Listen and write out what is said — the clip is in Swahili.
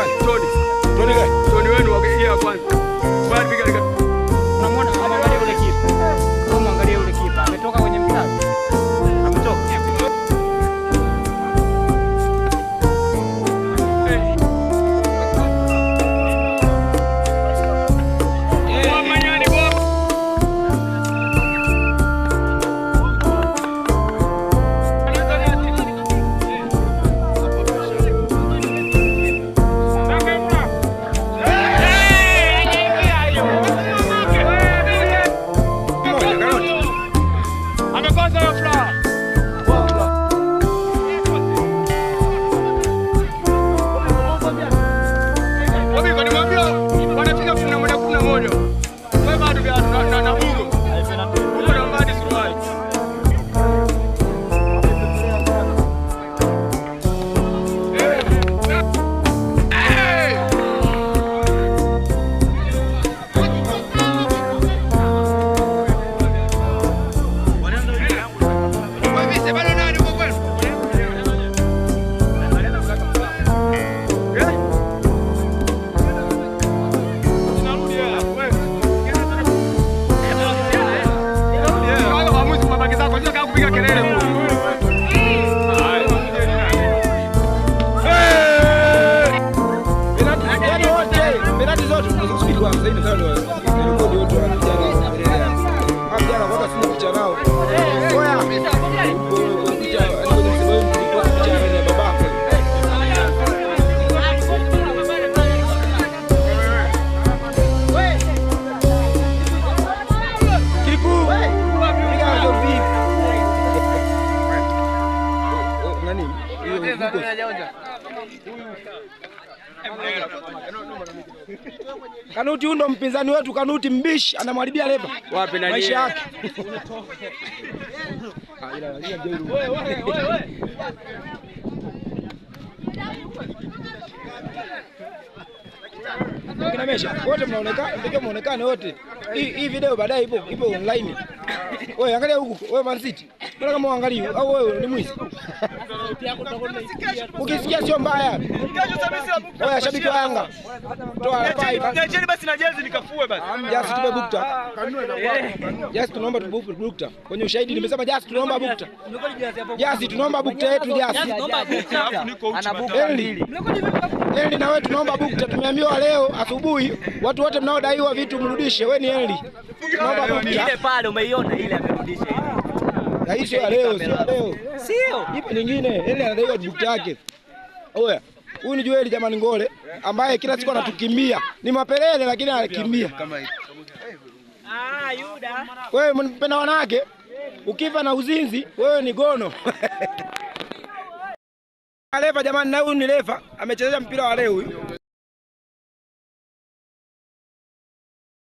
nani? Tony wenu wa kwanza. Bali piga. Unamwona angalia yule kipa. Angalia yule kipa. Ametoka kwenye mstari. Ametoka. Kanuti huyu ndo mpinzani wetu. Kanuti mbishi anamharibia Leva wapi na maisha yake. Kina Mesha wote mnaonekana, ndio muonekane wote. Hii video baadaye ipo online. Wewe angalia huku, wewe Man City. Bora kama uangalie au wewe ni mwizi. Ukisikia sio mbaya. Wewe shabiki wa Yanga. Toa niacheni basi na jezi nikafue basi. Just tupe bukta. Just tunaomba tupe bukta. Kwenye ushahidi nimesema just tunaomba bukta. Just tunaomba bukta yetu just. Ana bukta mbili. Henry na wewe tunaomba bukta. Tumeambiwa leo asubuhi watu wote mnaodaiwa vitu mrudishe. Wewe ni Henry. Tunaomba bukta. Ile pale umeiona ile amerudisha ile. Na hii sio leo, Sio. Ipo nyingine. Henry anadaiwa bukta yake. Oya. Huyu ni Joel jamani Ngole ambaye kila siku anatukimbia. Ni mapelele lakini anakimbia. Yuda. Wewe mpenda wanawake, ukifa na uzinzi, wewe ni gono. Leva jamani, na huyu ni Leva, amechezea mpira wa leo huyu.